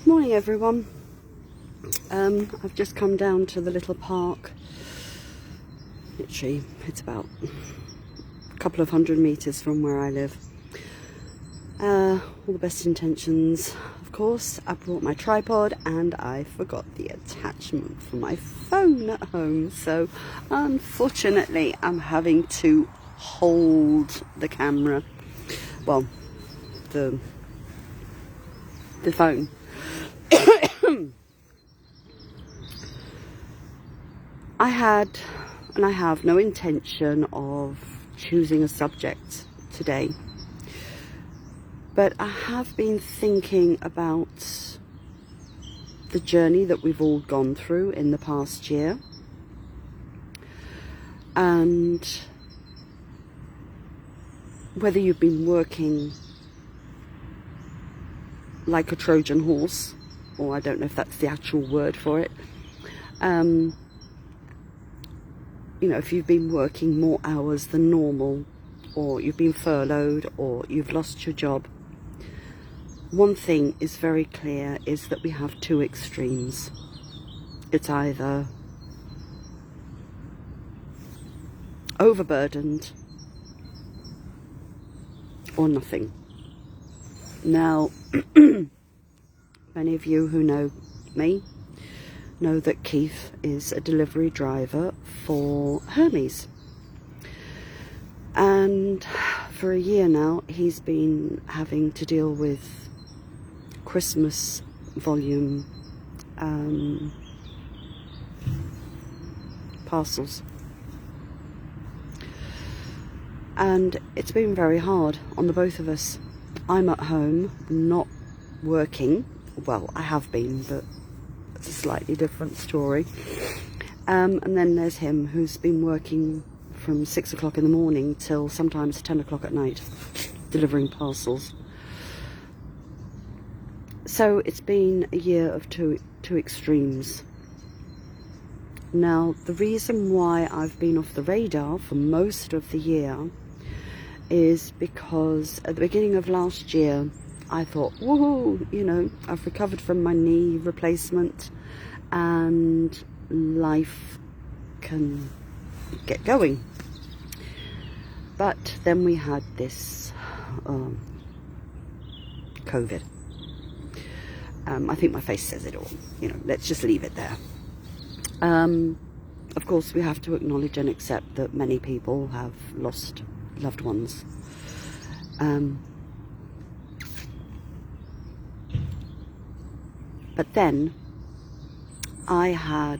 Morning everyone. I've just come down to the little park. Literally, it's about a couple of 100 meters from where I live. All the best intentions, of course. I brought my tripod and I forgot the attachment for my phone at home, so unfortunately I'm having to hold the camera, well, the phone. I had and I have no intention of choosing a subject today, but I have been thinking about the journey that we've all gone through in the past year, and whether you've been working like a Trojan horse, or I don't know if that's the actual word for it. You know, if you've been working more hours than normal, or you've been furloughed, or you've lost your job. One thing is very clear, is that we have two extremes. It's either overburdened or nothing. Now, many of you who know me know that Keith is a delivery driver for Hermes, and for a year now he's been having to deal with Christmas volume parcels, and it's been very hard on the both of us. I'm at home, not working. Well, I have been, but it's a slightly different story. And then there's him, who's been working from 6 o'clock in the morning till sometimes 10 o'clock at night, delivering parcels. So it's been a year of two extremes. Now, the reason why I've been off the radar for most of the year is because at the beginning of last year, I thought, woohoo, you know, I've recovered from my knee replacement and life can get going. But then we had this COVID. I think my face says it all, you know, let's just leave it there. Of course, we have to acknowledge and accept that many people have lost loved ones. But then I had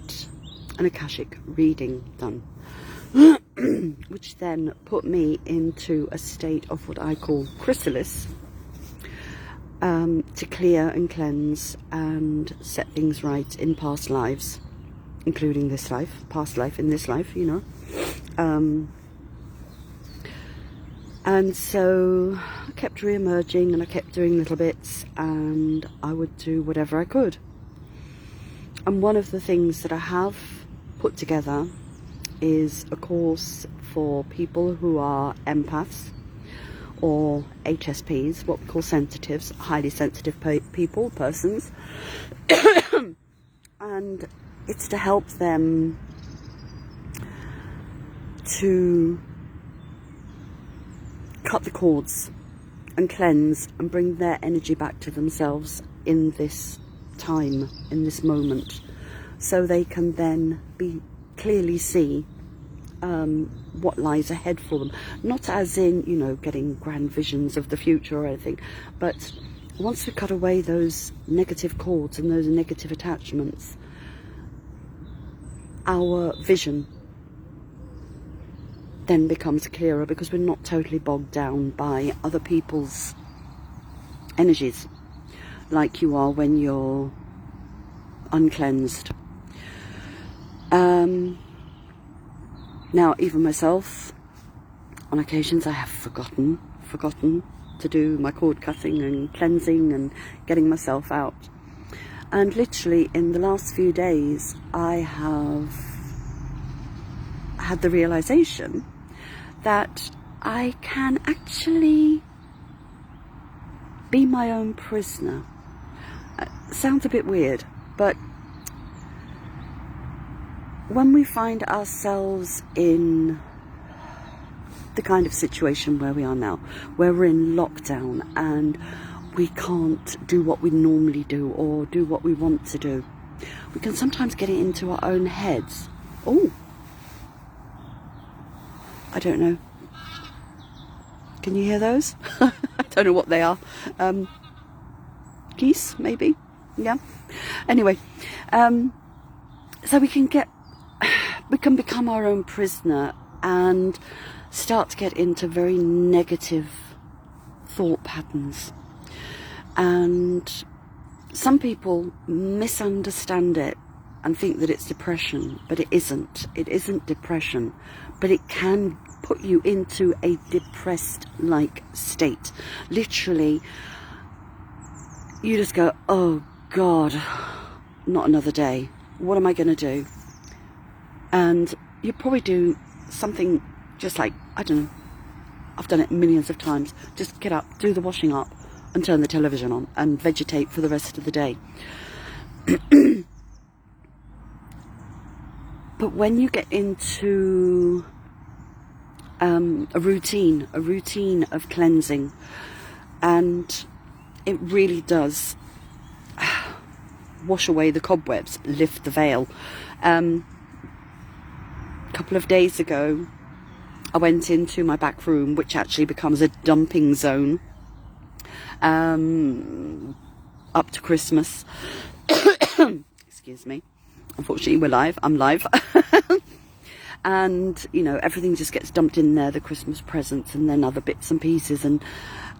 an Akashic reading done, which then put me into a state of what I call chrysalis, to clear and cleanse and set things right in past lives, including this life, past life in this life, you know. And so I kept re-emerging and I kept doing little bits, and I would do whatever I could. And one of the things that I have put together is a course for people who are empaths or HSPs, what we call sensitives, highly sensitive persons. And it's to help them to cut the cords and cleanse and bring their energy back to themselves in this time, in this moment, so they can then clearly see what lies ahead for them. Not as in, you know, getting grand visions of the future or anything, but once we cut away those negative cords and those negative attachments, our vision then becomes clearer, because we're not totally bogged down by other people's energies like you are when you're uncleansed. Now, even myself, on occasions I have forgotten to do my cord cutting and cleansing and getting myself out. And literally in the last few days I have had the realization that I can actually be my own prisoner. sounds a bit weird, but when we find ourselves in the kind of situation where we are now, where we're in lockdown and we can't do what we normally do or do what we want to do, we can sometimes get it into our own heads. Oh, I don't know. Can you hear those? I don't know what they are. Geese, maybe? Yeah. Anyway, so we can become our own prisoner and start to get into very negative thought patterns. And some people misunderstand it and think that it's depression, but it isn't. It isn't depression, but it can put you into a depressed-like state. Literally, you just go, oh God, not another day. What am I going to do? And you probably do something just like, I don't know, I've done it millions of times. Just get up, do the washing up, and turn the television on and vegetate for the rest of the day. But when you get into a routine of cleansing, and it really does wash away the cobwebs, lift the veil. A couple of days ago, I went into my back room, which actually becomes a dumping zone up to Christmas. Excuse me. Unfortunately, we're live. I'm live. And, you know, everything just gets dumped in there, the Christmas presents and then other bits and pieces. And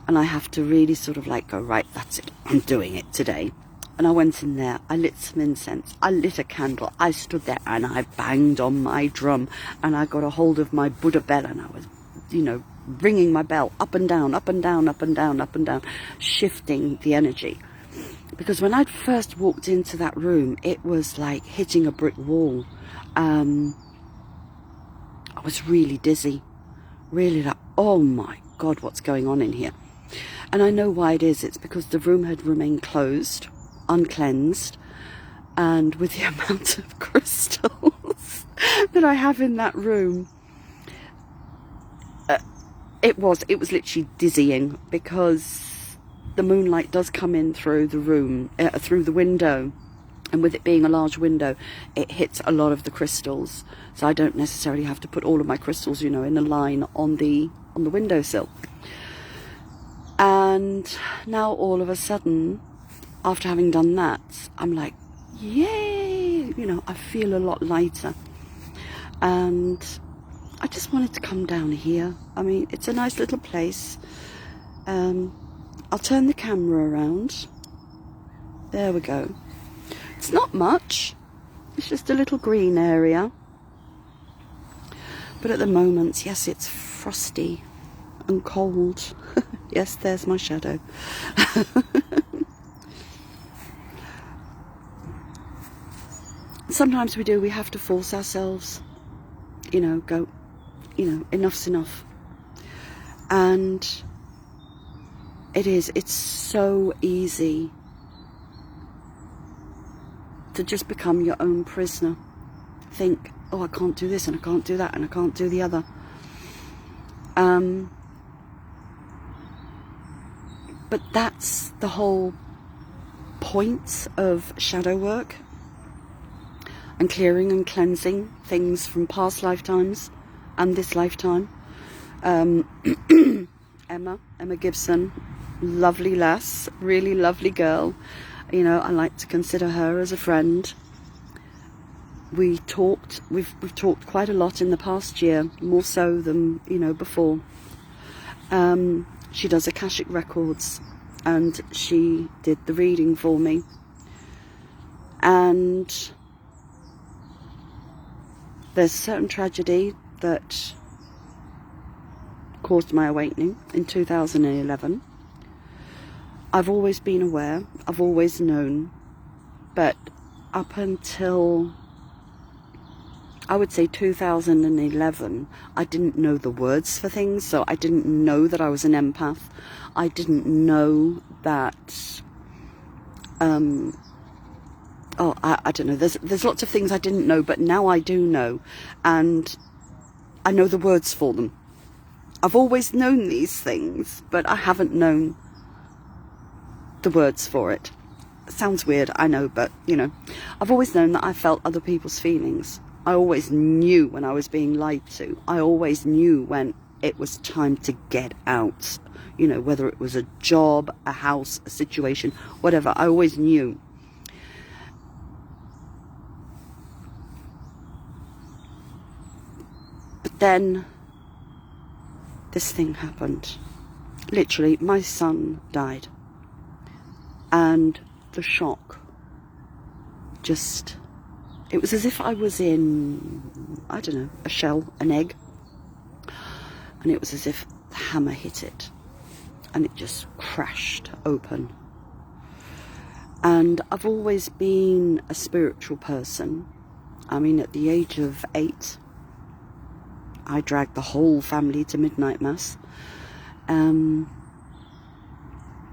I have to really sort of like go, right, that's it. I'm doing it today. And I went in there, I lit some incense, I lit a candle, I stood there and I banged on my drum and I got a hold of my Buddha bell and I was, you know, ringing my bell up and down, up and down, up and down, up and down, shifting the energy. Because when I'd first walked into that room, it was like hitting a brick wall. I was really dizzy, really like, oh my God, what's going on in here? And I know why it is. It's because the room had remained closed, uncleansed, and with the amount of crystals that I have in that room, it was literally dizzying, because the moonlight does come in through the room, through the window, and with it being a large window, it hits a lot of the crystals. So I don't necessarily have to put all of my crystals, you know, in a line on the windowsill. And now all of a sudden, after having done that, I'm like, yay, you know, I feel a lot lighter. And I just wanted to come down here. I mean, it's a nice little place. I'll turn the camera around. There we go. It's not much. It's just a little green area. But at the moment, yes, it's frosty and cold. Yes, there's my shadow. Sometimes we have to force ourselves, you know, go, you know, enough's enough. And it's so easy to just become your own prisoner. Think, oh, I can't do this and I can't do that and I can't do the other. But that's the whole point of shadow work and clearing and cleansing things from past lifetimes and this lifetime. Emma Gibson, lovely lass, really lovely girl. You know, I like to consider her as a friend. We've talked quite a lot in the past year, more so than, you know, before. She does Akashic Records, and she did the reading for me. And there's a certain tragedy that caused my awakening in 2011. I've always been aware, I've always known, but up until, I would say 2011, I didn't know the words for things, so I didn't know that I was an empath. I didn't know that oh, I don't know, there's lots of things I didn't know, but now I do know, and I know the words for them. I've always known these things, but I haven't known the words for it. Sounds weird, I know, but you know, I've always known that I felt other people's feelings. I always knew when I was being lied to. I always knew when it was time to get out. You know, whether it was a job, a house, a situation, whatever, I always knew. But then this thing happened. Literally, my son died. And the shock just, it was as if I was in, I don't know, a shell, an egg. And it was as if the hammer hit it. And it just crashed open. And I've always been a spiritual person. I mean, at the age of 8, I dragged the whole family to midnight mass.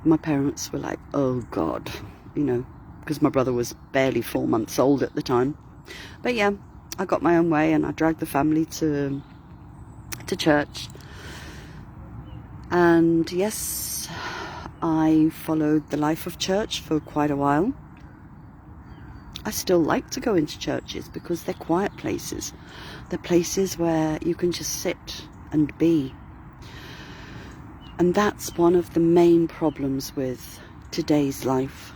My parents were like, oh God, you know, because my brother was barely 4 months old at the time. But yeah, I got my own way and I dragged the family to church. And yes, I followed the life of church for quite a while. I still like to go into churches because they're quiet places. They're places where you can just sit and be. And that's one of the main problems with today's life.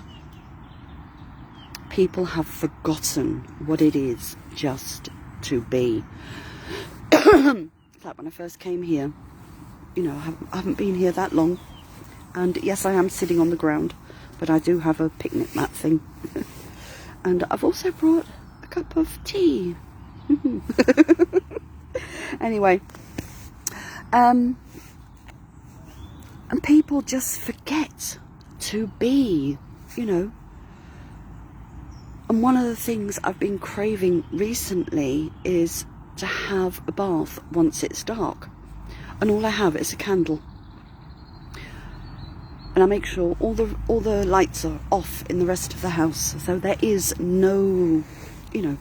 People have forgotten what it is just to be. It's like when I first came here, you know, I haven't been here that long. And yes, I am sitting on the ground, but I do have a picnic mat thing. And I've also brought a cup of tea. Anyway, and people just forget to be, you know. And one of the things I've been craving recently is to have a bath once it's dark. And all I have is a candle. And I make sure all the lights are off in the rest of the house. So there is no, you know,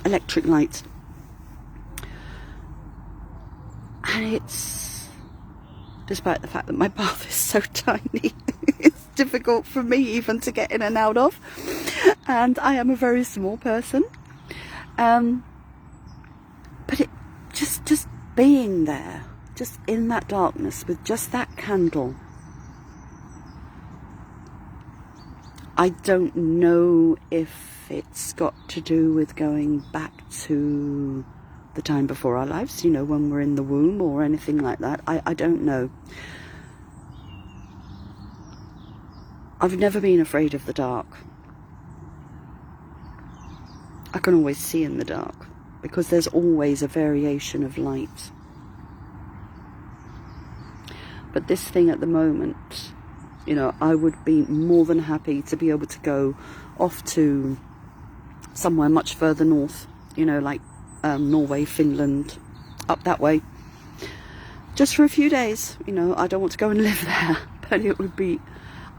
electric light. And it's, despite the fact that my bath is so tiny, it's difficult for me even to get in and out of. And I am a very small person. But it just being there, just in that darkness with just that candle. I don't know if it's got to do with going back to the time before our lives, you know, when we're in the womb or anything like that. I don't know. I've never been afraid of the dark. I can always see in the dark because there's always a variation of light. But this thing at the moment, you know, I would be more than happy to be able to go off to somewhere much further north, you know, like Norway, Finland, up that way, just for a few days. You know, I don't want to go and live there, but it would be,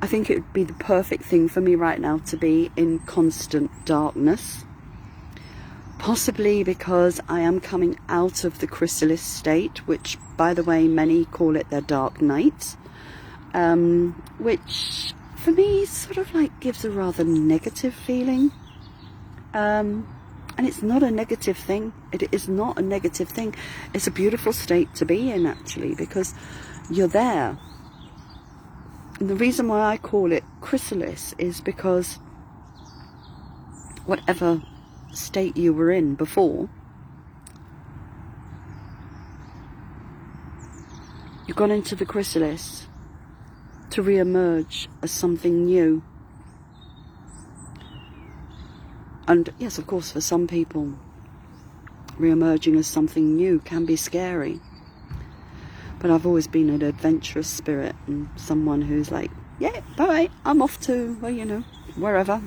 I think it would be the perfect thing for me right now to be in constant darkness. Possibly because I am coming out of the chrysalis state, which, by the way, many call it their dark night. Which for me sort of like gives a rather negative feeling, and it's not a negative thing. It is not a negative thing. It's a beautiful state to be in, actually, because you're there. And the reason why I call it chrysalis is because whatever state you were in before, you've gone into the chrysalis to re-emerge as something new. And yes, of course, for some people, re-emerging as something new can be scary. But I've always been an adventurous spirit and someone who's like, yeah, bye, I'm off to, well, you know, wherever.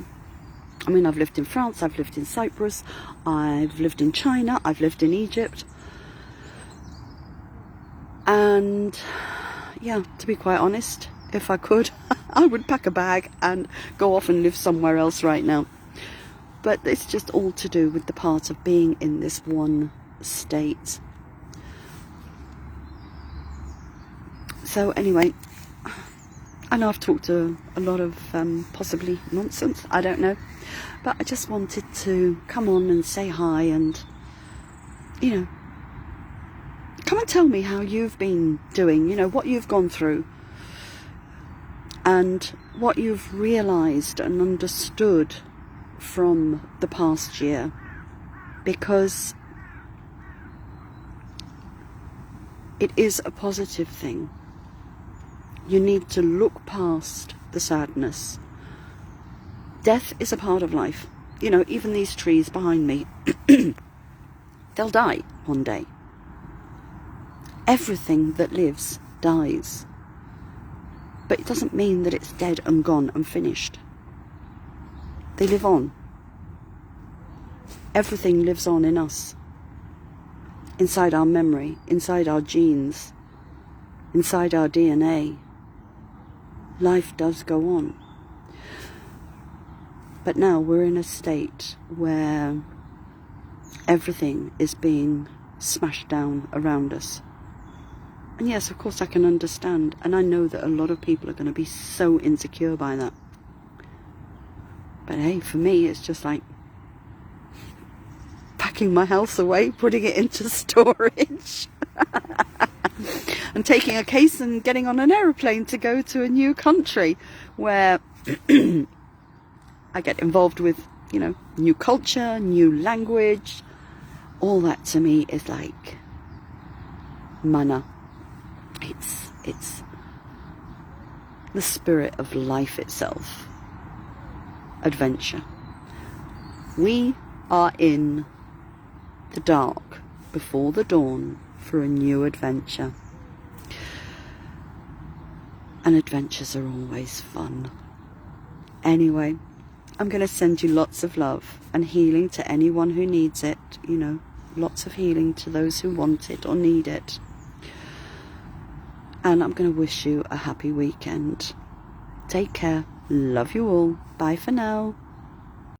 I mean, I've lived in France, I've lived in Cyprus, I've lived in China, I've lived in Egypt. And yeah, to be quite honest, if I could, I would pack a bag and go off and live somewhere else right now. But it's just all to do with the part of being in this one state. So anyway, I know I've talked a lot of possibly nonsense, I don't know. But I just wanted to come on and say hi and, you know, come and tell me how you've been doing, you know, what you've gone through and what you've realised and understood from the past year, because it is a positive thing. You need to look past the sadness. Death is a part of life. You know, even these trees behind me, they'll die one day. Everything that lives dies. But it doesn't mean that it's dead and gone and finished. They live on. Everything lives on in us. Inside our memory, inside our genes, inside our DNA. Life does go on. But now we're in a state where everything is being smashed down around us. And yes, of course I can understand, and I know that a lot of people are going to be so insecure by that. But hey, for me, it's just like packing my house away, putting it into storage, and taking a case and getting on an aeroplane to go to a new country where I get involved with, you know, new culture, new language. All that to me is like mana. It's the spirit of life itself. Adventure. We are in the dark before the dawn for a new adventure. And adventures are always fun. Anyway, I'm going to send you lots of love and healing to anyone who needs it. You know, lots of healing to those who want it or need it. And I'm going to wish you a happy weekend. Take care. Love you all. Bye for now.